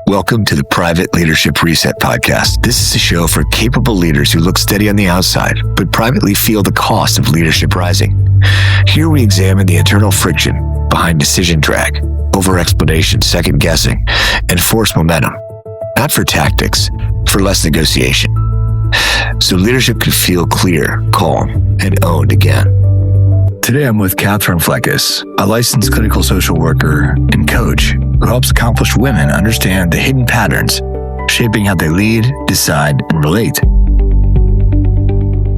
Welcome to the Private Leadership Reset Podcast. This is a show for capable leaders who look steady on the outside, but privately feel the cost of leadership rising. Here we examine the internal friction behind decision drag, over-explanation, second-guessing, and forced momentum. Not for tactics, for less negotiation. So leadership can feel clear, calm, and owned again. Today I'm with Katherine, a licensed clinical social worker and coach who helps accomplished women understand the hidden patterns shaping how they lead, decide, and relate.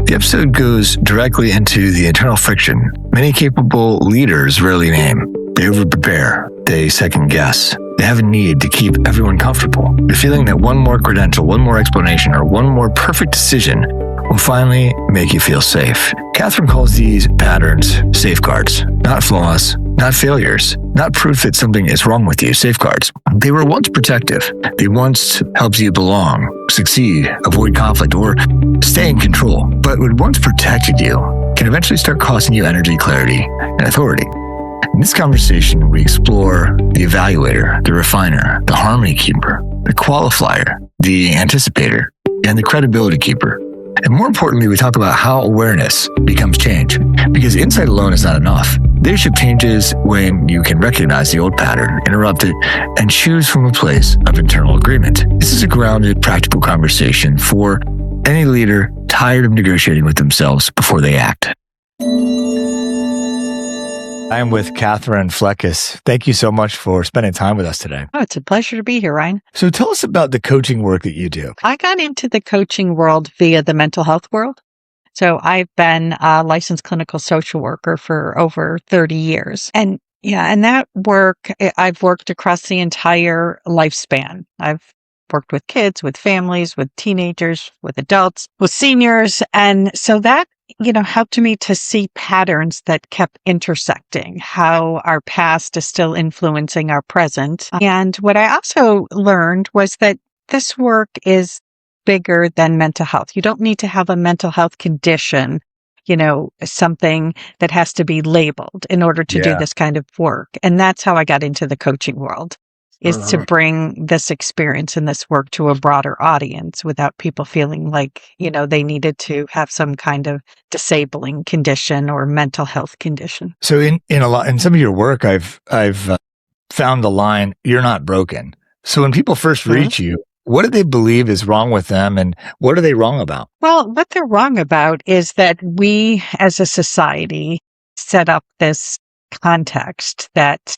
The episode goes directly into the internal friction many capable leaders rarely name. They over-prepare, they second-guess. They have a need to keep everyone comfortable. The feeling that one more credential, one more explanation, or one more perfect decision will finally make you feel safe. Katherine calls these patterns safeguards, not flaws, not failures, not proof that something is wrong with you, safeguards. They were once protective. They once helped you belong, succeed, avoid conflict, or stay in control. But what once protected you can eventually start costing you energy, clarity, and authority. In this conversation, we explore the evaluator, the refiner, the harmony keeper, the qualifier, the anticipator, and the credibility keeper. And more importantly, we talk about how awareness becomes change, because insight alone is not enough. Leadership changes when you can recognize the old pattern, interrupt it, and choose from a place of internal agreement. This is a grounded, practical conversation for any leader tired of negotiating with themselves before they act. I'm with Katherine. Thank you so much for spending time with us today. Oh, it's a pleasure to be here, Ryan. So tell us about the coaching work that you do. I got into the coaching world via the mental health world. So I've been a licensed clinical social worker for over 30 years. And that work, I've worked across the entire lifespan. I've worked with kids, with families, with teenagers, with adults, with seniors. And so that helped me to see patterns that kept intersecting, how our past is still influencing our present. And what I also learned was that this work is bigger than mental health. You don't need to have a mental health condition, something that has to be labeled in order to do this kind of work. And that's how I got into the coaching world. Is to bring this experience and this work to a broader audience without people feeling like, they needed to have some kind of disabling condition or mental health condition. So in some of your work, I've found the line, "You're not broken." So when people first reach you, what do they believe is wrong with them, and what are they wrong about? Well, what they're wrong about is that we as a society set up this context that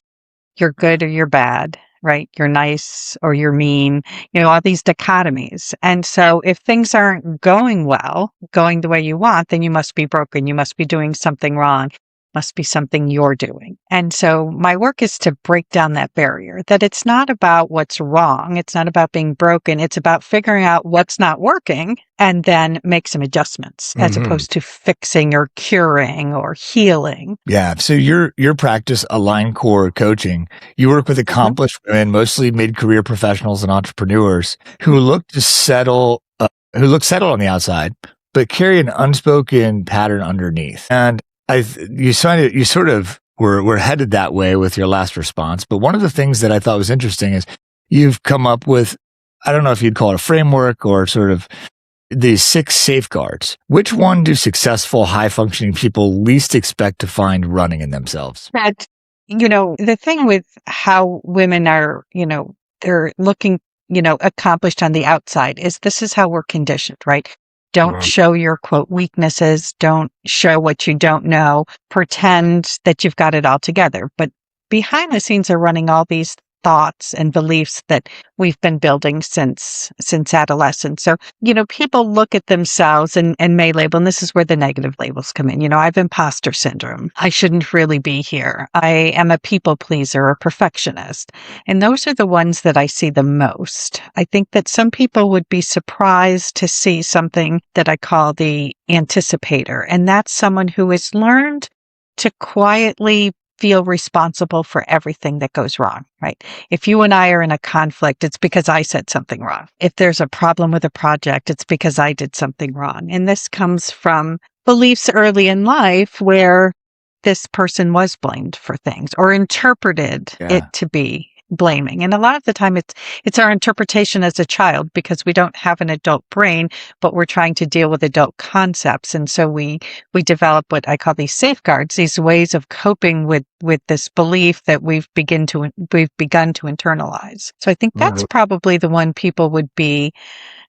you're good or you're bad. Right? You're nice or you're mean, all these dichotomies. And so if things aren't going well, going the way you want, then you must be broken. You must be doing something wrong. Must be something you're doing. And so my work is to break down that barrier, that it's not about what's wrong. It's not about being broken. It's about figuring out what's not working and then make some adjustments as opposed to fixing or curing or healing. Yeah. So your practice, Align Core Coaching, you work with accomplished women, mostly mid-career professionals and entrepreneurs who look to settle, on the outside, but carry an unspoken pattern underneath. And you sort of were headed that way with your last response. But one of the things that I thought was interesting is you've come up with, I don't know if you'd call it a framework or sort of these 6 safeguards. Which one do successful, high-functioning people least expect to find running in themselves? That, the thing with how women are, they're looking, accomplished on the outside is this is how we're conditioned, right? Don't show your, quote, weaknesses. Don't show what you don't know. Pretend that you've got it all together. But behind the scenes are running all these thoughts and beliefs that we've been building since adolescence. So, people look at themselves and may label, and this is where the negative labels come in. I have imposter syndrome. I shouldn't really be here. I am a people pleaser or perfectionist. And those are the ones that I see the most. I think that some people would be surprised to see something that I call the anticipator. And that's someone who has learned to quietly feel responsible for everything that goes wrong, right? If you and I are in a conflict, it's because I said something wrong. If there's a problem with a project, it's because I did something wrong. And this comes from beliefs early in life where this person was blamed for things or interpreted it to be blaming. And a lot of the time it's our interpretation as a child because we don't have an adult brain, but we're trying to deal with adult concepts. And so we develop what I call these safeguards, these ways of coping with this belief that we've begun to internalize. So I think that's probably the one people would be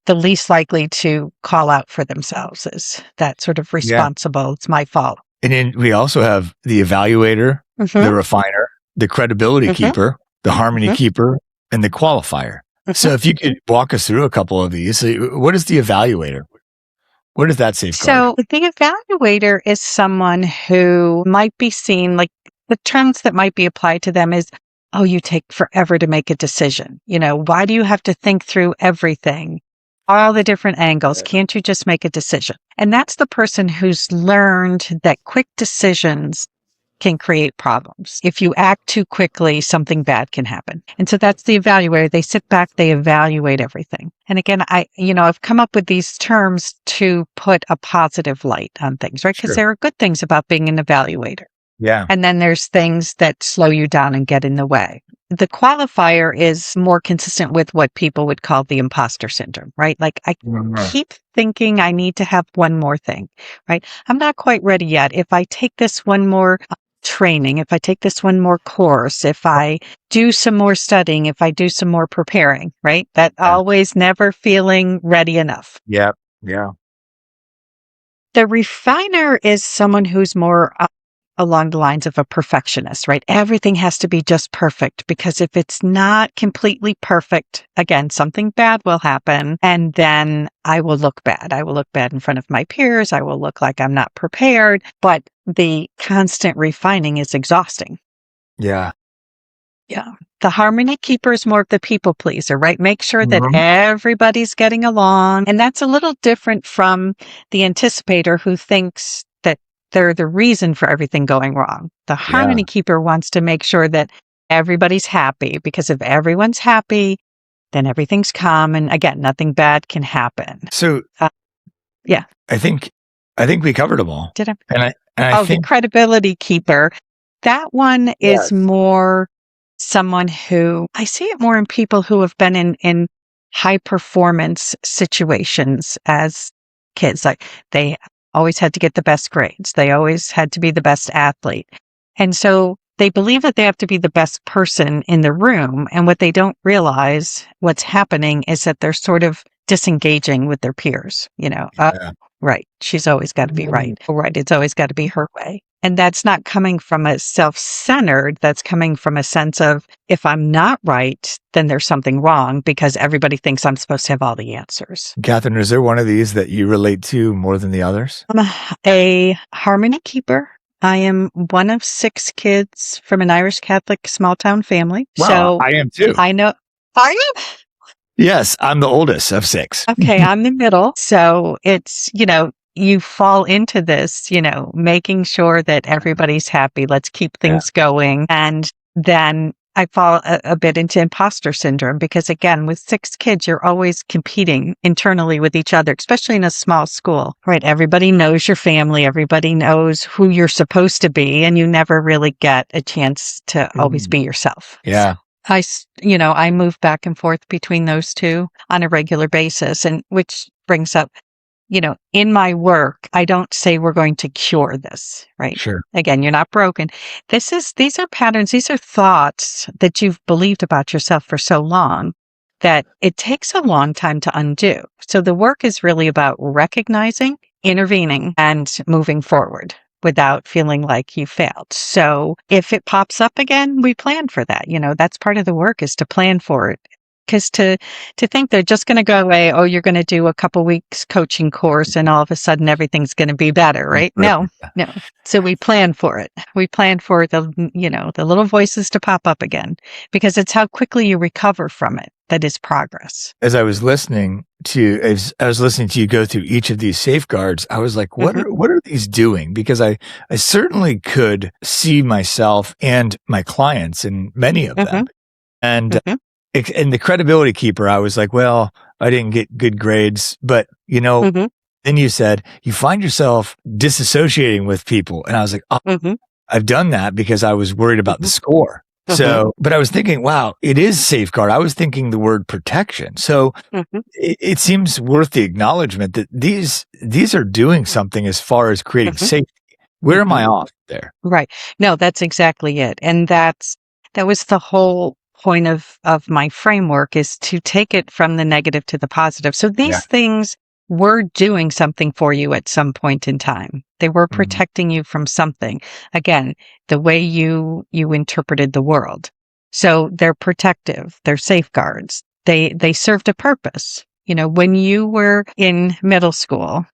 the least likely to call out for themselves, is that sort of responsible, it's my fault. And then we also have the evaluator, the refiner, the credibility keeper, the harmony keeper, and the qualifier. So if you could walk us through a couple of these, what is the evaluator? What is that safeguard? So the evaluator is someone who might be seen, like the terms that might be applied to them is, oh, you take forever to make a decision. Why do you have to think through everything? All the different angles. Can't you just make a decision? And that's the person who's learned that quick decisions can create problems. If you act too quickly, something bad can happen. And so that's the evaluator. They sit back, they evaluate everything. And again, I've come up with these terms to put a positive light on things, right? Because there are good things about being an evaluator. Yeah. And then there's things that slow you down and get in the way. The qualifier is more consistent with what people would call the imposter syndrome, right? Like I keep thinking I need to have one more thing, right? I'm not quite ready yet. If I take this one more training, if I take this one more course, if I do some more studying, if I do some more preparing, right? That always never feeling ready enough. Yeah. The refiner is someone who's more along the lines of a perfectionist, right? Everything has to be just perfect, because if it's not completely perfect, again, something bad will happen, and then I will look bad. I will look bad in front of my peers. I will look like I'm not prepared, but the constant refining is exhausting. Yeah. The harmony keeper is more of the people pleaser, right? Make sure that everybody's getting along. And that's a little different from the anticipator, who thinks that they're the reason for everything going wrong. The harmony keeper wants to make sure that everybody's happy, because if everyone's happy, then everything's calm. And again, nothing bad can happen. So I think we covered them all. Did I? And I think the credibility keeper, that one is more someone who, I see it more in people who have been in high performance situations as kids. Like they always had to get the best grades. They always had to be the best athlete. And so they believe that they have to be the best person in the room. And what they don't realize, what's happening is that they're sort of disengaging with their peers. Right. She's always got to be right. Right. It's always got to be her way. And that's not coming from a self-centered, that's coming from a sense of, if I'm not right, then there's something wrong, because everybody thinks I'm supposed to have all the answers. Katherine, is there one of these that you relate to more than the others? I'm a harmony keeper. I am one of 6 kids from an Irish Catholic small town family. Wow, so I am too. I know. Are you? Yes, I'm the oldest of 6. Okay, I'm the middle. So it's, you fall into this, making sure that everybody's happy. Let's keep things going. And then I fall a bit into imposter syndrome, because again, with 6 kids, you're always competing internally with each other, especially in a small school, right? Everybody knows your family. Everybody knows who you're supposed to be, and you never really get a chance to always be yourself. Yeah. I move back and forth between those two on a regular basis, and which brings up, in my work, I don't say we're going to cure this, right? Sure. Again, you're not broken. These are patterns, these are thoughts that you've believed about yourself for so long that it takes a long time to undo. So the work is really about recognizing, intervening, and moving forward without feeling like you failed. So if it pops up again, we plan for that. That's part of the work, is to plan for it. Because to think they're just going to go away, oh, you're going to do a couple weeks coaching course and all of a sudden everything's going to be better, right? No. So we plan for it. We plan for the little voices to pop up again, because it's how quickly you recover from it that is progress. As I was listening to you go through each of these safeguards, I was like, what are these doing? Because I certainly could see myself and my clients in many of them. And in the credibility keeper, I was like, well, I didn't get good grades, but then you said you find yourself disassociating with people. And I was like, I've done that because I was worried about the score. So, but I was thinking, wow, it is safeguard. I was thinking the word protection. So it seems worth the acknowledgement that these are doing something as far as creating safety. Where am I off there? Right. No, that's exactly it. And that was the whole point of my framework, is to take it from the negative to the positive. So these things were doing something for you at some point in time. They were protecting you from something. Again, the way you interpreted the world. So they're protective, they're safeguards. They served a purpose. When you were in middle school,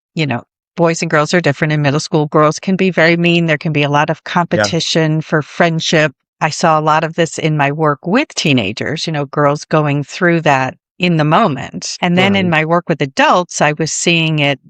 boys and girls are different in middle school. Girls can be very mean. There can be a lot of competition for friendship. I saw a lot of this in my work with teenagers, girls going through that in the moment. And then in my work with adults, I was seeing it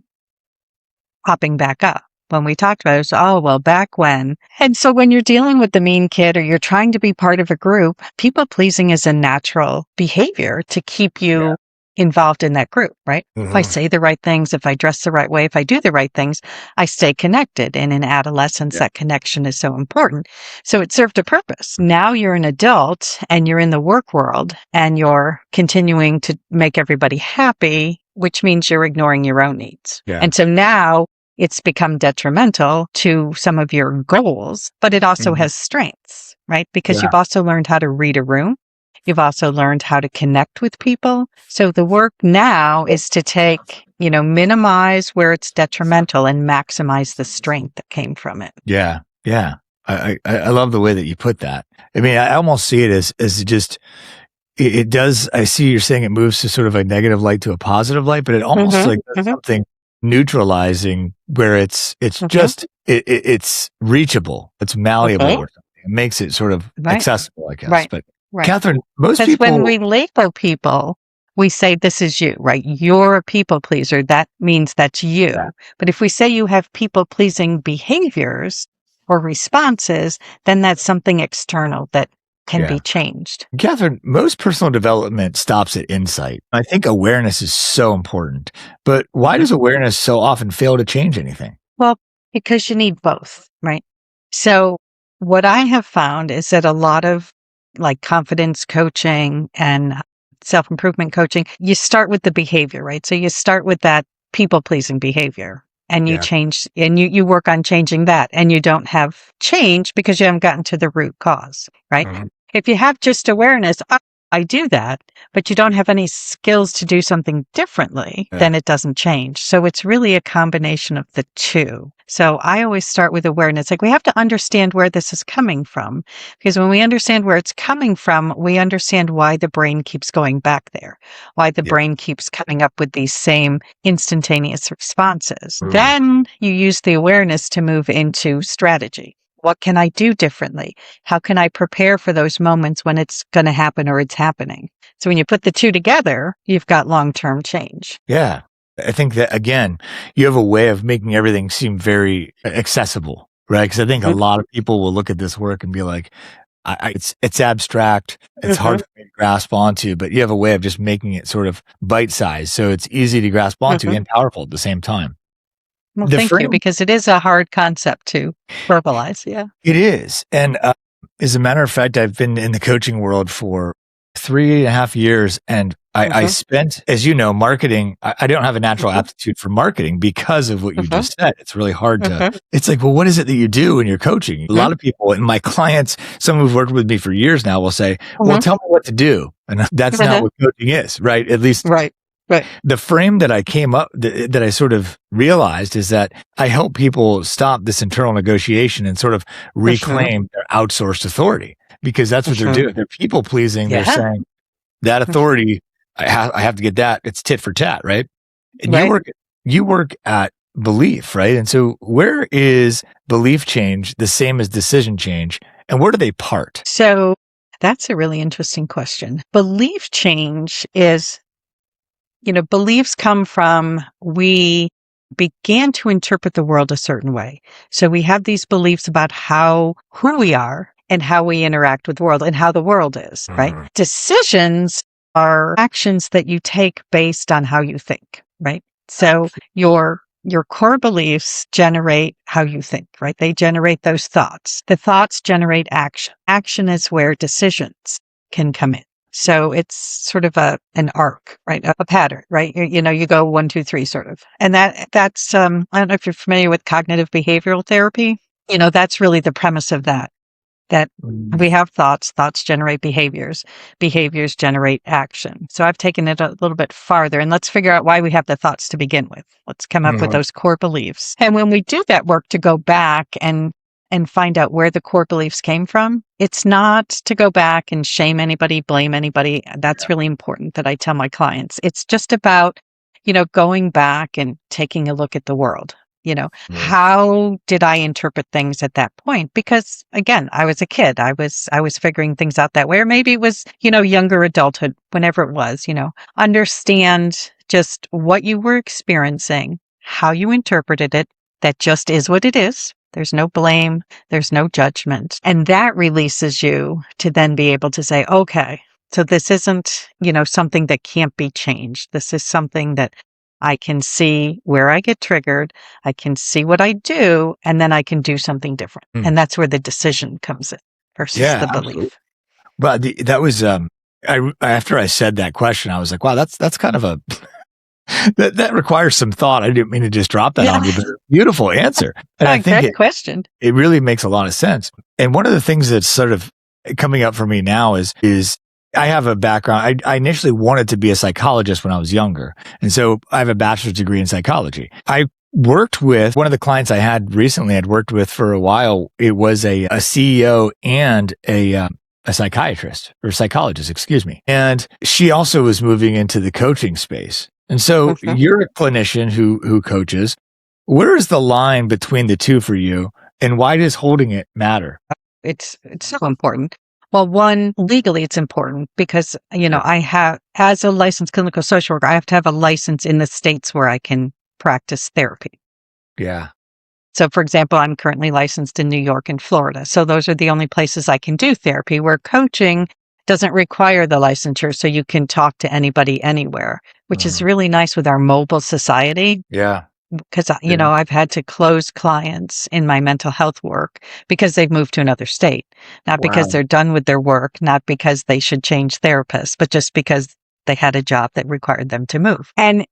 popping back up. When we talked about it, it was, oh, well, back when. And so when you're dealing with the mean kid or you're trying to be part of a group, people pleasing is a natural behavior to keep you involved in that group, right? If I say the right things, if I dress the right way, if I do the right things, I stay connected. And in adolescence, that connection is so important. So it served a purpose. Now you're an adult and you're in the work world and you're continuing to make everybody happy, which means you're ignoring your own needs. And so now it's become detrimental to some of your goals, but it also has strengths, right? Because you've also learned how to read a room. You've also learned how to connect with people. So the work now is to take, minimize where it's detrimental and maximize the strength that came from it. Yeah. Yeah. I love the way that you put that. I mean, I almost see it as just, it does. I see you're saying it moves to sort of a negative light to a positive light, but it almost does something neutralizing where it's just, it's reachable. It's malleable or something. It makes it sort of accessible, I guess. But Katherine, most people... Because when we label people, we say, this is you, right? You're a people pleaser. That means that's you. But if we say you have people-pleasing behaviors or responses, then that's something external that can be changed. Katherine, most personal development stops at insight. I think awareness is so important. But why does awareness so often fail to change anything? Well, because you need both, right? So what I have found is that a lot of like confidence coaching and self-improvement coaching, you start with the behavior, right? So you start with that people-pleasing behavior and you change and you work on changing that, and you don't have change because you haven't gotten to the root cause, right? If you have just awareness, I do that, but you don't have any skills to do something differently, then it doesn't change. So it's really a combination of the two. So I always start with awareness. Like, we have to understand where this is coming from, because when we understand where it's coming from, we understand why the brain keeps going back there, why the brain keeps coming up with these same instantaneous responses. Then you use the awareness to move into strategy. What can I do differently? How can I prepare for those moments when it's going to happen or it's happening? So when you put the two together, you've got long-term change. Yeah. I think that, again, you have a way of making everything seem very accessible, right? Because I think a lot of people will look at this work and be like, it's abstract. It's hard for me to grasp onto, but you have a way of just making it sort of bite-sized. So it's easy to grasp onto and powerful at the same time. Well, thank you, because it is a hard concept to verbalize. Yeah, it is. And as a matter of fact, I've been in the coaching world for 3.5 years, and I spent, as you know, marketing. I don't have a natural aptitude for marketing because of what you just said. It's really hard to, it's like, well, what is it that you do when you're coaching? A lot of people, and my clients, some who've worked with me for years now, will say, well, tell me what to do. And that's not what coaching is, right? At least the frame that I came up, that I sort of realized, is that I help people stop this internal negotiation and sort of reclaim their outsourced authority, because that's what they're doing. They're people pleasing. They're saying that authority, I have to get that. It's tit for tat, right? And you work at belief, right? And so where is belief change the same as decision change, and where do they part? So that's a really interesting question. Belief change is, beliefs come from, we began to interpret the world a certain way. So we have these beliefs about who we are and how we interact with the world and how the world is, right? Decisions are actions that you take based on how you think, right? So your your core beliefs generate how you think, right? They generate those thoughts. The thoughts generate action. Action is where decisions can come in. So it's sort of an arc, right? A pattern, right? You go 1, 2, 3 sort of. And that's I don't know if you're familiar with cognitive behavioral therapy. That's really the premise of that we have thoughts generate behaviors generate action. So I've taken it a little bit farther, and let's figure out why we have the thoughts to begin with. Let's come up with those core beliefs. And when we do that work to go back and find out where the core beliefs came from, it's not to go back and shame anybody, blame anybody. That's really important that I tell my clients. It's just about, going back and taking a look at the world. How did I interpret things at that point? Because again, I was a kid. I was figuring things out that way, or maybe it was, younger adulthood, whenever it was, understand just what you were experiencing, how you interpreted it. That just is what it is. There's no blame. There's no judgment. And that releases you to then be able to say, okay, so this isn't, something that can't be changed. This is something that I can see where I get triggered. I can see what I do, and then I can do something different. And that's where the decision comes in versus the belief. But that was, after I said that question, I was like, wow, that's kind of a, that requires some thought. I didn't mean to just drop that on you, but beautiful answer. And I think question. It really makes a lot of sense. And one of the things that's sort of coming up for me now is I have a background. I initially wanted to be a psychologist when I was younger. And so I have a bachelor's degree in psychology. I worked with one of the clients I had recently, I'd worked with for a while. It was a CEO and a psychiatrist or psychologist, excuse me. And she also was moving into the coaching space. And so you're a clinician who coaches. Where is the line between the two for you? And why does holding it matter? It's so important. Well, one, legally, it's important because, I have, as a licensed clinical social worker, I have to have a license in the states where I can practice therapy. Yeah. So, for example, I'm currently licensed in New York and Florida. So those are the only places I can do therapy, where coaching doesn't require the licensure. So you can talk to anybody anywhere, which is really nice with our mobile society. Yeah. Because, I've had to close clients in my mental health work because they've moved to another state, not because they're done with their work, not because they should change therapists, but just because they had a job that required them to move. And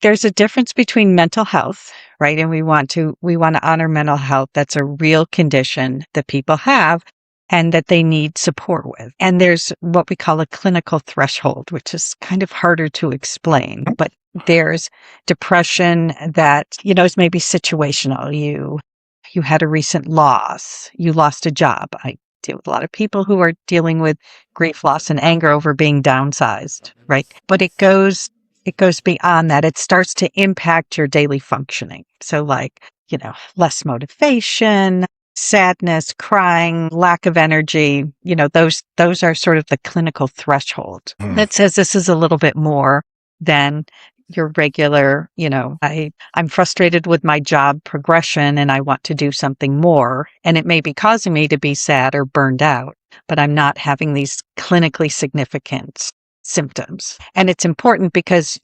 there's a difference between mental health, right? And we want to honor mental health. That's a real condition that people have and that they need support with. And there's what we call a clinical threshold, which is kind of harder to explain, but there's depression that, is maybe situational. You had a recent loss. You lost a job. I deal with a lot of people who are dealing with grief, loss, and anger over being downsized, right? But it goes beyond that. It starts to impact your daily functioning. So less motivation, sadness, crying, lack of energy, those are sort of the clinical threshold that says this is a little bit more than your regular, I'm frustrated with my job progression and I want to do something more. And it may be causing me to be sad or burned out, but I'm not having these clinically significant symptoms. And it's important because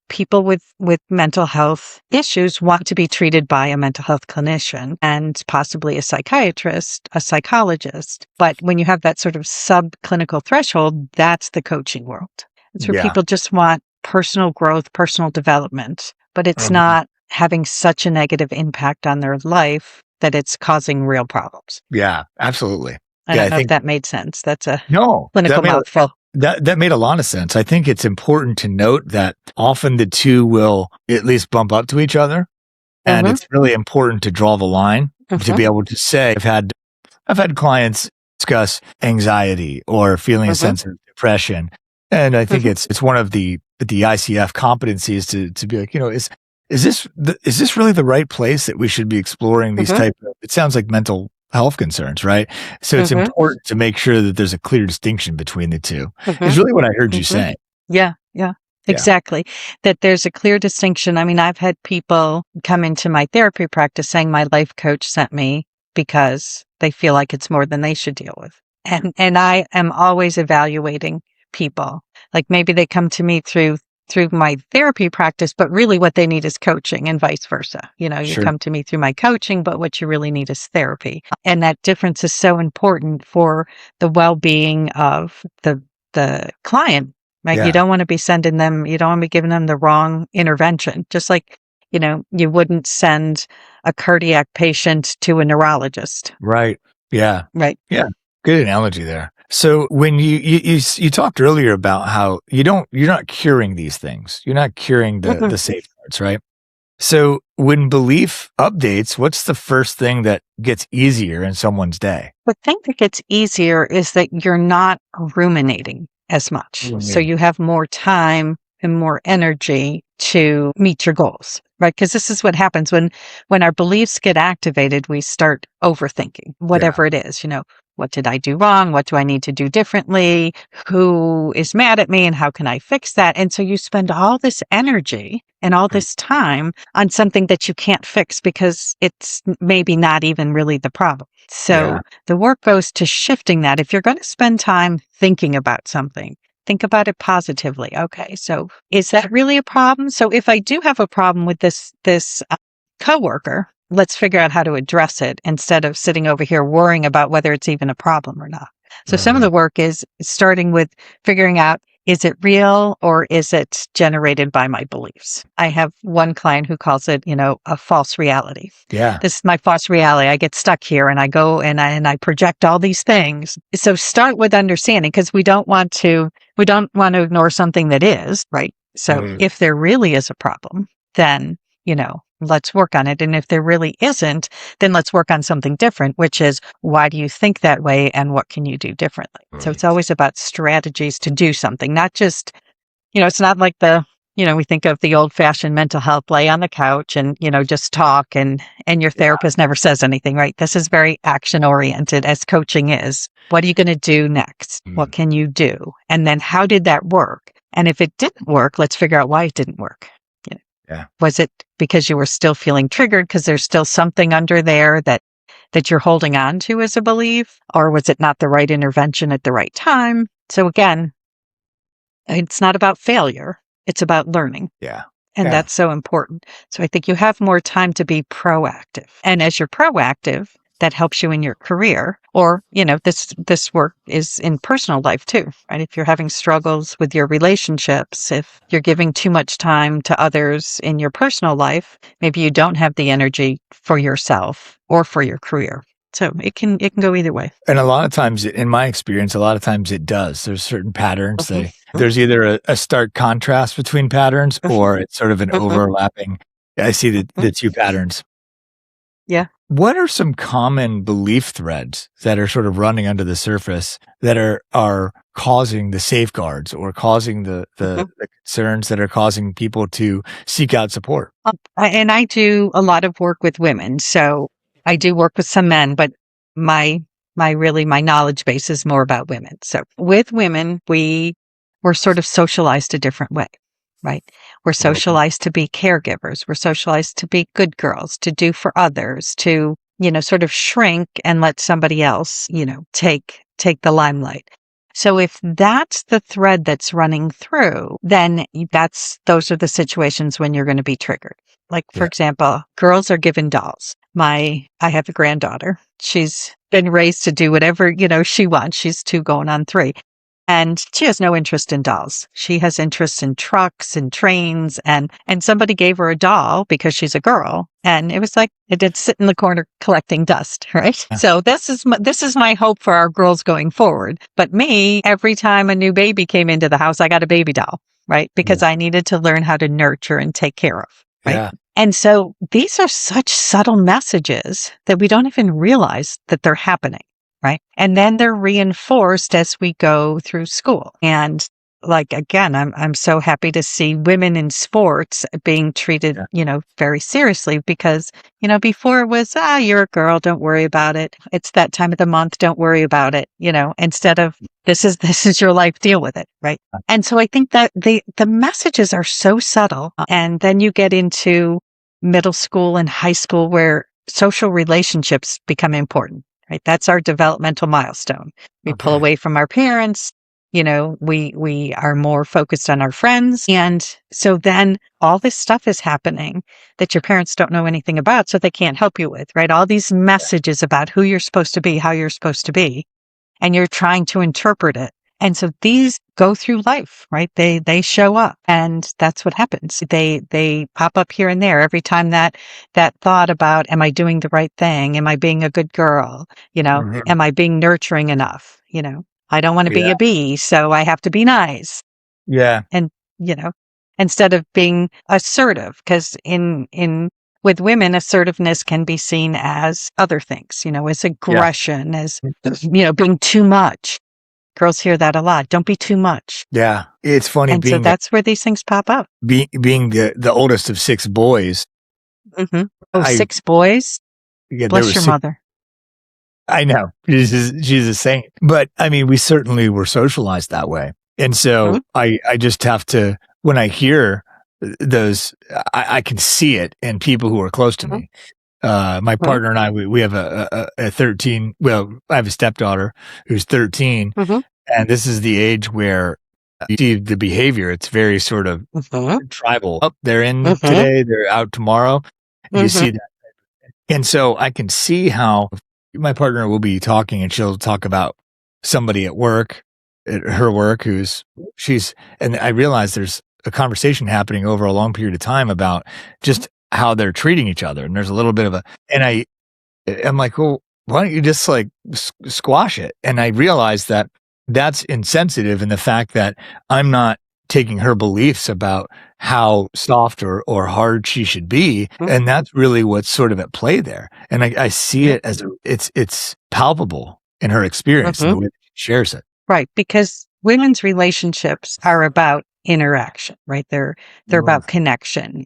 people with mental health issues want to be treated by a mental health clinician and possibly a psychiatrist, a psychologist. But when you have that sort of subclinical threshold, that's the coaching world. It's where people just want personal growth, personal development, but it's not having such a negative impact on their life that it's causing real problems. Yeah, absolutely. I don't know if that made sense. That's a clinical mouthful. That made a lot of sense. I think it's important to note that often the two will at least bump up to each other. And it's really important to draw the line to be able to say, I've had clients discuss anxiety or feeling a sense of depression. And I think it's one of the ICF competencies to be like, is this really the right place that we should be exploring these type of, it sounds like mental health concerns, right? So it's important to make sure that there's a clear distinction between the two. Is really what I heard you saying. Yeah, exactly. That there's a clear distinction. I mean, I've had people come into my therapy practice saying my life coach sent me because they feel like it's more than they should deal with. And I am always evaluating people. Like maybe they come to me through through my therapy practice, but really what they need is coaching and vice versa. You Sure. come to me through my coaching, but what you really need is therapy. And that difference is so important for the well-being of the client, right? Yeah. You don't want to be you don't want to be giving them the wrong intervention. Just like, you wouldn't send a cardiac patient to a neurologist. Right. Yeah. Right. Yeah. Good analogy there. So when you talked earlier about how you're not curing these things. You're not curing the safeguards, right? So when belief updates, what's the first thing that gets easier in someone's day? The thing that gets easier is that you're not ruminating as much. So you have more time and more energy to meet your goals, right? Because this is what happens when our beliefs get activated, we start overthinking whatever it is, what did I do wrong? What do I need to do differently? Who is mad at me and how can I fix that? And so you spend all this energy and all this time on something that you can't fix because it's maybe not even really the problem. So the work goes to shifting that. If you're going to spend time thinking about something, think about it positively. Okay, so is that really a problem? So if I do have a problem with this coworker, let's figure out how to address it instead of sitting over here worrying about whether it's even a problem or not. So some of the work is starting with figuring out, is it real or is it generated by my beliefs? I have one client who calls it, a false reality. Yeah. This is my false reality. I get stuck here and I go and I project all these things. So start with understanding, because we don't want to ignore something that is, right? So if there really is a problem, then, let's work on it. And if there really isn't, then let's work on something different, which is, why do you think that way and what can you do differently? Right. So it's always about strategies to do something, not just, it's not like we think of the old fashioned mental health, lay on the couch and, just talk and your therapist never says anything, right? This is very action oriented, as coaching is. What are you going to do next? What can you do? And then how did that work? And if it didn't work, let's figure out why it didn't work. Was it because you were still feeling triggered because there's still something under there that you're holding on to as a belief? Or was it not the right intervention at the right time? So again, it's not about failure. It's about learning. Yeah. And that's so important. So I think you have more time to be proactive. And as you're proactive, that helps you in your career. Or, this work is in personal life too, right? If you're having struggles with your relationships, if you're giving too much time to others in your personal life, maybe you don't have the energy for yourself or for your career. So it can go either way. And a lot of times, in my experience, it does. There's certain patterns. There's either a stark contrast between patterns or it's sort of an overlapping. I see the two patterns. Yeah. What are some common belief threads that are sort of running under the surface that are causing the safeguards or causing the concerns that are causing people to seek out support? And I do a lot of work with women. So I do work with some men, but my knowledge base is more about women. So with women, we're sort of socialized a different way, right? We're socialized to be caregivers. We're socialized to be good girls, to do for others, to, sort of shrink and let somebody else, take the limelight. So if that's the thread that's running through, then those are the situations when you're going to be triggered. Like, for example, girls are given dolls. I have a granddaughter. She's been raised to do whatever, she wants. She's 2 going on 3. And she has no interest in dolls. She has interest in trucks and trains, and somebody gave her a doll because she's a girl, and it was like it did sit in the corner collecting dust, right? Yeah. So this is my hope for our girls going forward. But me, every time a new baby came into the house, I got a baby doll, right? Because I needed to learn how to nurture and take care of, right? Yeah. And so these are such subtle messages that we don't even realize that they're happening. Right. And then they're reinforced as we go through school. And like, again, I'm so happy to see women in sports being treated, very seriously because, before it was, you're a girl, don't worry about it. It's that time of the month, don't worry about it, instead of this is your life, deal with it. Right. And so I think that the messages are so subtle. And then you get into middle school and high school where social relationships become important. Right. That's our developmental milestone. We pull away from our parents, we are more focused on our friends. And so then all this stuff is happening that your parents don't know anything about, so they can't help you with, right? All these messages about who you're supposed to be, how you're supposed to be, and you're trying to interpret it. And so these go through life, right? They show up, and that's what happens. They pop up here and there every time that thought about, am I doing the right thing? Am I being a good girl? Am I being nurturing enough? I don't want to be Yeah. a bee, so I have to be nice. Yeah. And, instead of being assertive, because with women, assertiveness can be seen as other things, as aggression, as, being too much. Girls hear that a lot. Don't be too much. Yeah. It's funny And so that's where these things pop up. being the oldest of 6 boys. Mm-hmm. Oh, 6 boys? Yeah, Bless your mother. I know. She's a saint. But I mean, we certainly were socialized that way. And so I just have to, when I hear those, I can see it in people who are close to me. My partner and I, we have a 13, well, I have a stepdaughter who's 13. And this is the age where you see the behavior. It's very sort of tribal. Oh, they're in today, they're out tomorrow. You see that. And so I can see how my partner will be talking and she'll talk about somebody at work, at her work, and I realize there's a conversation happening over a long period of time about just how they're treating each other. And there's a little bit of and I'm like, well, why don't you just like squash it? And I realized that that's insensitive in the fact that I'm not taking her beliefs about how soft or hard she should be. And that's really what's sort of at play there. And I see it as it's palpable in her experience and the way that she shares it. Right. Because women's relationships are about interaction, right? They're about connection.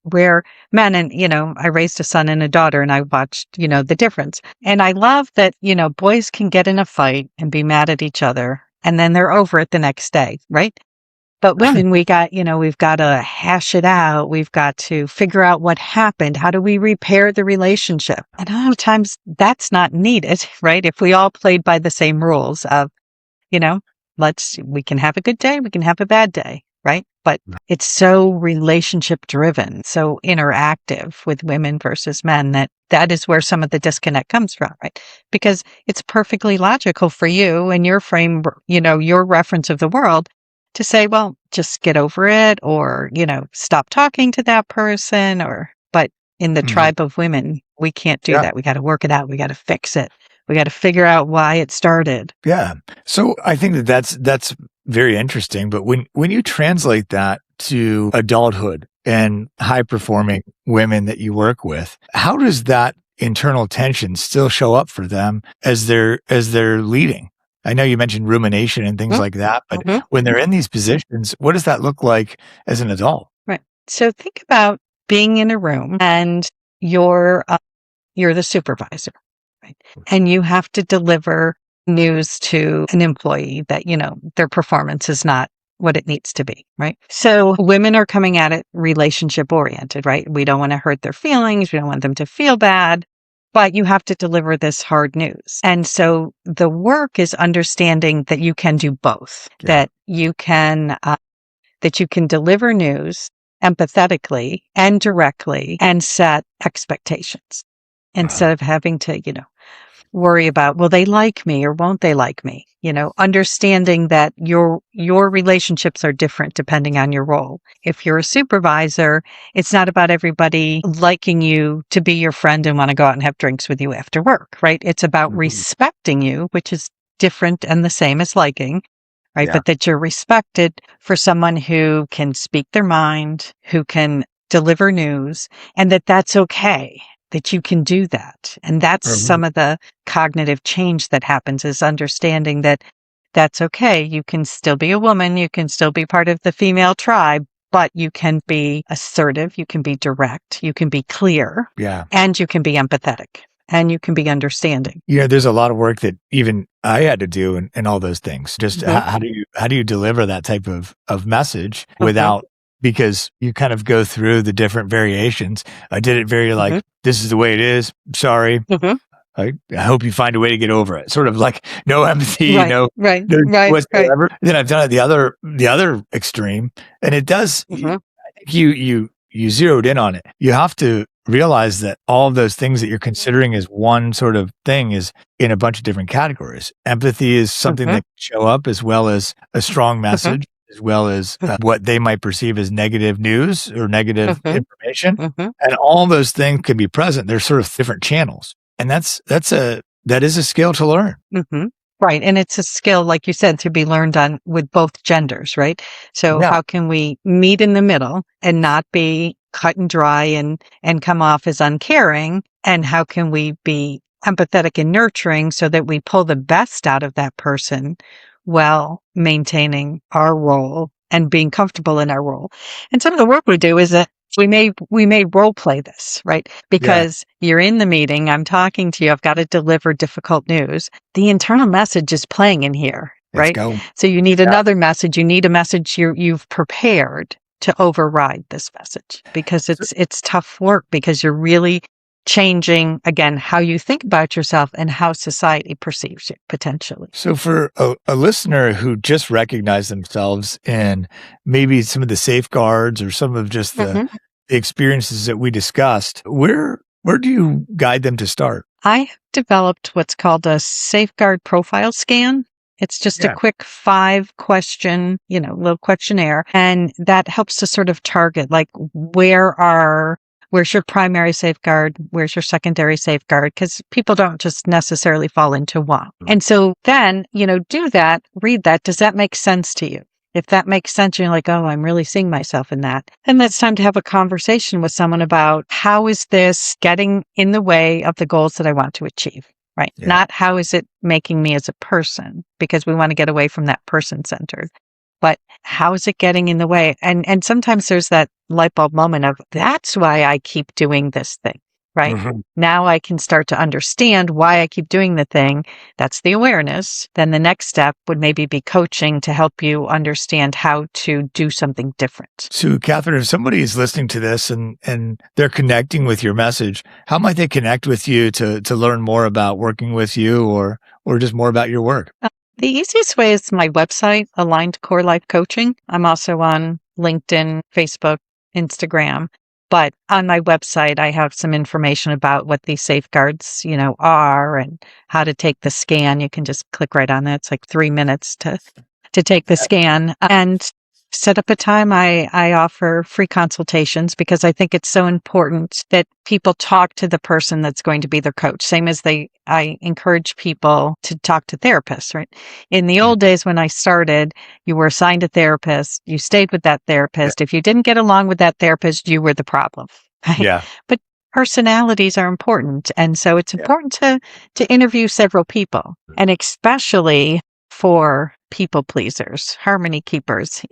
Where men, and, I raised a son and a daughter and I watched, the difference. And I love that, boys can get in a fight and be mad at each other and then they're over it the next day, right? But women, we've got to hash it out. We've got to figure out what happened. How do we repair the relationship? And a lot of times that's not needed, right? If we all played by the same rules of, we can have a good day, we can have a bad day, right? But it's so relationship driven, so interactive with women versus men that is where some of the disconnect comes from, right? Because it's perfectly logical for you and your frame, your reference of the world to say, well, just get over it or, stop talking to that person but in the tribe of women, we can't do that. We got to work it out. We got to fix it. We got to figure out why it started. Yeah. So I think that's very interesting. But when you translate that to adulthood and high performing women that you work with, how does that internal tension still show up for them as they're leading? I know you mentioned rumination and things like that, but when they're in these positions, what does that look like as an adult? Right. So think about being in a room and you're the supervisor, right? And you have to deliver news to an employee that, their performance is not what it needs to be, right? So women are coming at it relationship oriented, right? We don't want to hurt their feelings. We don't want them to feel bad. But you have to deliver this hard news. And so the work is understanding that you can do both, that you can deliver news empathetically and directly and set expectations instead of having to, worry about, will they like me or won't they like me? Understanding that your relationships are different depending on your role. If you're a supervisor, it's not about everybody liking you to be your friend and want to go out and have drinks with you after work, right? It's about respecting you, which is different and the same as liking, right? But that you're respected for someone who can speak their mind, who can deliver news, and that's okay. That you can do that. And that's some of the cognitive change that happens is understanding that that's okay. You can still be a woman. You can still be part of the female tribe, but you can be assertive. You can be direct. You can be clear. Yeah. And you can be empathetic and you can be understanding. There's a lot of work that even I had to do and all those things. Just how do you deliver that type of message without, because you kind of go through the different variations. I did it very this is the way it is. Sorry. I hope you find a way to get over it. Sort of like no empathy, Right, right, whatsoever. Then I've done it the other extreme, and it does. Mm-hmm. I think you zeroed in on it. You have to realize that all of those things that you're considering as one sort of thing is in a bunch of different categories. Empathy is something that can show up, as well as a strong message, as well as what they might perceive as negative news or negative information. And all those things can be present. They're sort of different channels. And that is a skill to learn. Right. And it's a skill, like you said, to be learned on with both genders, right? So how can we meet in the middle and not be cut and dry and come off as uncaring? And how can we be empathetic and nurturing so that we pull the best out of that person while maintaining our role and being comfortable in our role? And some of the work we do is that we may role play this, right? Because you're in the meeting, I'm talking to you, I've got to deliver difficult news. The internal message is playing in here, right? Let's go. So you need another message. You need a message you've prepared to override this message, because it's tough work, because you're really changing, again, how you think about yourself and how society perceives you, potentially. So for a listener who just recognized themselves in maybe some of the safeguards or some of just the experiences that we discussed, where do you guide them to start? I have developed what's called a safeguard profile scan. It's just a quick 5-question, little questionnaire. And that helps to sort of target, like, where's your primary safeguard? Where's your secondary safeguard? Because people don't just necessarily fall into one. And so then, do that, read that. Does that make sense to you? If that makes sense, you're like, oh, I'm really seeing myself in that. And that's time to have a conversation with someone about, how is this getting in the way of the goals that I want to achieve? Right? Yeah. Not how is it making me as a person, because we want to get away from that person-centered. But how is it getting in the way? And sometimes there's that light bulb moment of, that's why I keep doing this thing, right? Now I can start to understand why I keep doing the thing. That's the awareness. Then the next step would maybe be coaching to help you understand how to do something different. So, Katherine, if somebody is listening to this and they're connecting with your message, how might they connect with you to learn more about working with you or just more about your work? The easiest way is my website, Aligned Core Life Coaching. I'm also on LinkedIn, Facebook, Instagram. But on my website, I have some information about what these safeguards, are, and how to take the scan. You can just click right on that. It's like 3 minutes to take the scan. And set up a time. I offer free consultations, because I think it's so important that people talk to the person that's going to be their coach. Same as I encourage people to talk to therapists, right? In the old days when I started, you were assigned a therapist, you stayed with that therapist. If you didn't get along with that therapist, you were the problem. Right? Yeah. But personalities are important. And so it's important to interview several people, and especially for people pleasers, harmony keepers,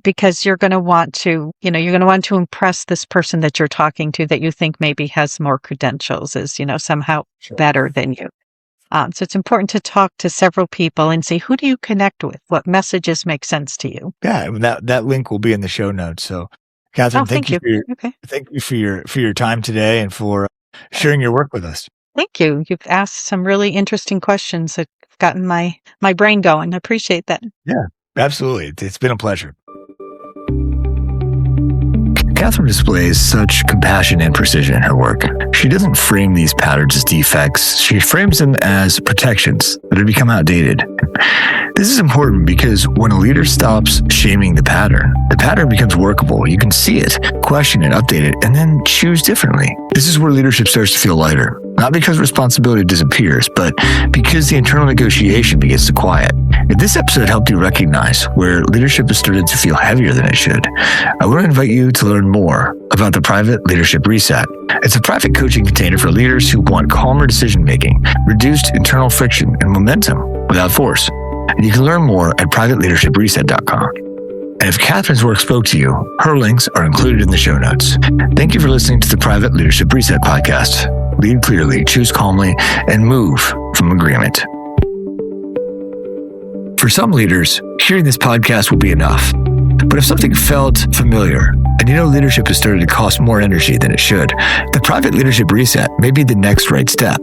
because you're going to want to, impress this person that you're talking to that you think maybe has more credentials, is, somehow better than you. So it's important to talk to several people and see, who do you connect with? What messages make sense to you? Yeah, that link will be in the show notes. So, Katherine, thank you for your time today and for sharing your work with us. Thank you. You've asked some really interesting questions that have gotten my brain going. I appreciate that. Yeah, absolutely. It's been a pleasure. Katherine displays such compassion and precision in her work. She doesn't frame these patterns as defects. She frames them as protections that have become outdated. This is important because when a leader stops shaming the pattern becomes workable. You can see it, question it, update it, and then choose differently. This is where leadership starts to feel lighter. Not because responsibility disappears, but because the internal negotiation begins to quiet. If this episode helped you recognize where leadership has started to feel heavier than it should, I want to invite you to learn more about the Private Leadership Reset. It's a private coaching container for leaders who want calmer decision-making, reduced internal friction, and momentum without force. And you can learn more at privateleadershipreset.com. And if Katherine's work spoke to you, her links are included in the show notes. Thank you for listening to the Private Leadership Reset podcast. Lead clearly, choose calmly, and move from agreement. For some leaders, hearing this podcast will be enough. But if something felt familiar, and leadership has started to cost more energy than it should, the Private Leadership Reset may be the next right step.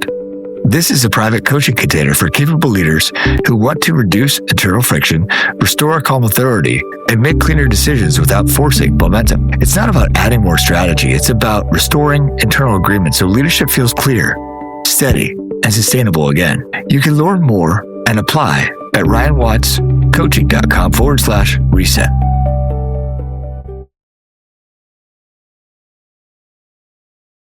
This is a private coaching container for capable leaders who want to reduce internal friction, restore calm authority, and make cleaner decisions without forcing momentum. It's not about adding more strategy. It's about restoring internal agreement so leadership feels clear, steady, and sustainable again. You can learn more and apply at ryanwattscoaching.com/reset.